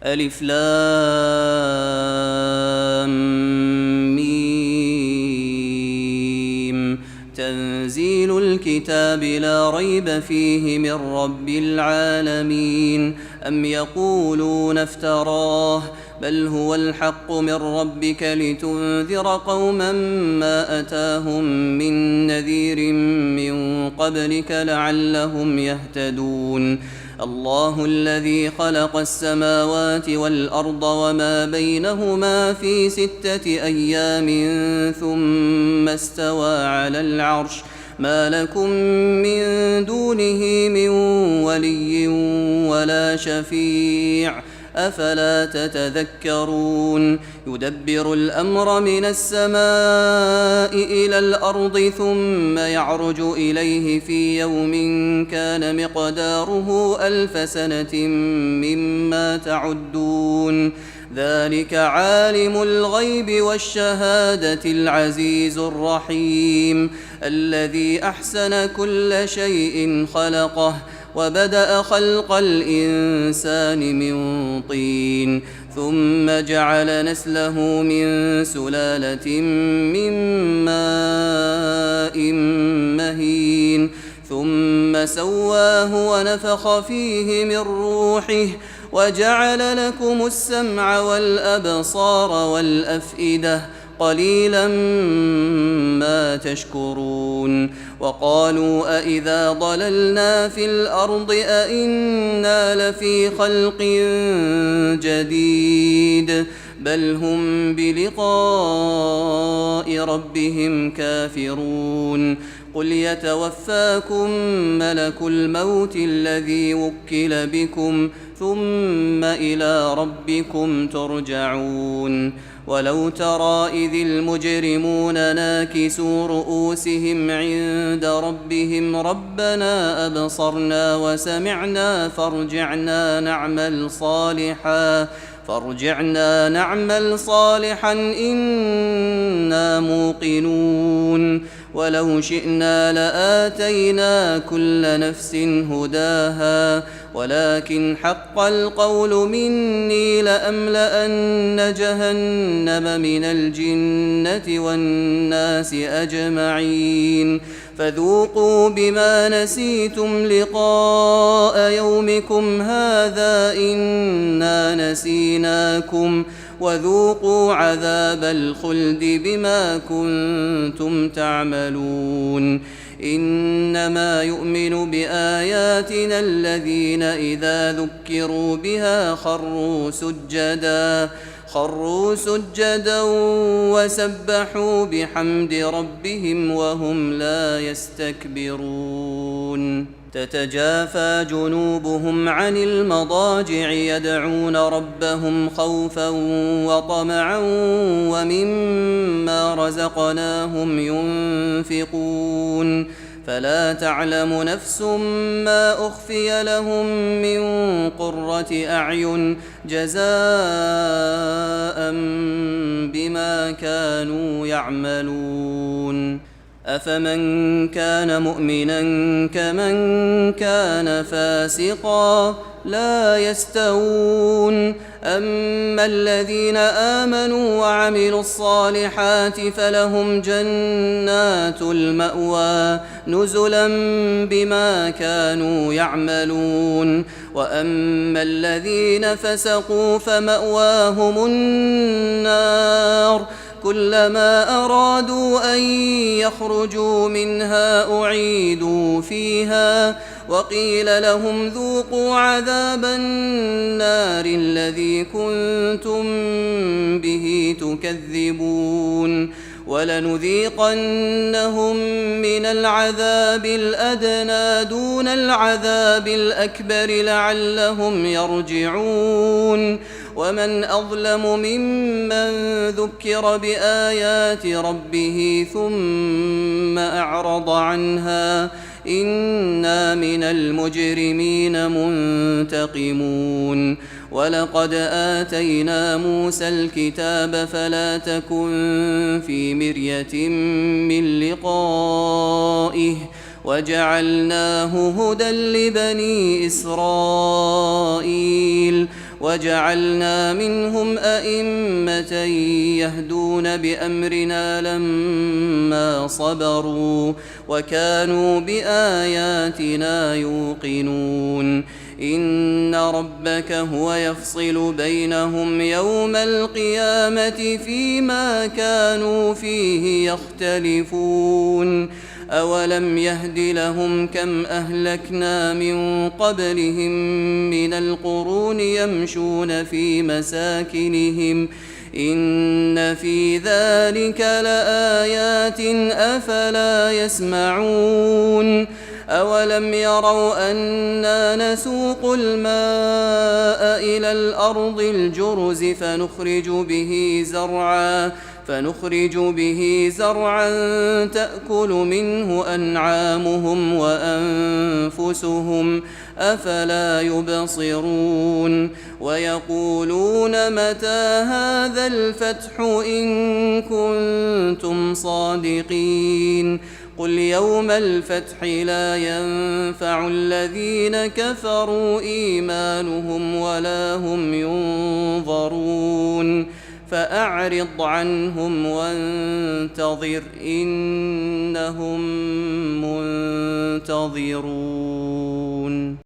ألف لام ميم. تنزيل الكتاب لا ريب فيه من رب العالمين. أم يقولون افتراه بل هو الحق من ربك لتنذر قوما ما أتاهم من نذير من قبلك لعلهم يهتدون. الله الذي خلق السماوات والأرض وما بينهما في 6 أيام ثم استوى على العرش ما لكم من دونه من ولي ولا شفيع أفلا تتذكرون. يدبر الأمر من السماء إلى الأرض ثم يعرج إليه في يوم كان مقداره 1000 سنة مما تعدون. ذلك عالم الغيب والشهادة العزيز الرحيم الذي أحسن كل شيء خلقه وبدأ خلق الإنسان من طين ثم جعل نسله من سلالة من ماء مهين ثم سواه ونفخ فيه من روحه وجعل لكم السمع والأبصار والأفئدة قليلا ما تشكرون. وقالوا أإذا ضللنا في الأرض أإنا لفي خلق جديد بل هم بلقاء ربهم كافرون. قل يتوفاكم ملك الموت الذي وكل بكم ثم إلى ربكم ترجعون. ولو ترى إذ المجرمون ناكسوا رؤوسهم عند ربهم ربنا أبصرنا وسمعنا فارجعنا نعمل صالحا إنا موقنون. ولو شئنا لآتينا كل نفس هداها ولكن حق القول مني لأملأن جهنم من الجنة والناس أجمعين. فذوقوا بما نسيتم لقاء يومكم هذا إنا نسيناكم وذوقوا عذاب الخلد بما كنتم تعملون. إنما يؤمن بآياتنا الذين إذا ذكروا بها خروا سجدا وسبحوا بحمد ربهم وهم لا يستكبرون. تتجافى جنوبهم عن المضاجع يدعون ربهم خوفا وطمعا ومما رزقناهم ينفقون. فلا تعلم نفس ما أخفي لهم من قرة أعين جزاء بما كانوا يعملون. أفمن كان مؤمنا كمن كان فاسقا لا يستوون. أما الذين آمنوا وعملوا الصالحات فلهم جنات المأوى نزلا بما كانوا يعملون. وأما الذين فسقوا فمأواهم النار كلما أرادوا أن يخرجوا منها أعيدوا فيها وقيل لهم ذوقوا عذاب النار الذي كنتم به تكذبون. ولنذيقنهم من العذاب الأدنى دون العذاب الأكبر لعلهم يرجعون. ومن أظلم ممن ذكر بآيات ربه ثم أعرض عنها إنا من المجرمين منتقمون. ولقد آتينا موسى الكتاب فلا تكن في مرية من لقائه وجعلناه هدى لبني إسرائيل. وجعلنا منهم أئمة يهدون بأمرنا لما صبروا وكانوا بآياتنا يوقنون إن ربك هو يفصل بينهم يوم القيامة فيما كانوا فيه يختلفون أولم يهد لهم كم أهلكنا من قبلهم من القرون يمشون في مساكنهم إن في ذلك لآيات أفلا يسمعون أولم يروا أنا نسوق الماء إلى الأرض الجرز فنخرج به زرعا تأكل منه أنعامهم وأنفسهم أفلا يبصرون ويقولون متى هذا الفتح إن كنتم صادقين قل يوم الفتح لا ينفع الذين كفروا إيمانهم ولا هم ينظرون فأعرض عنهم وانتظر إنهم منتظرون.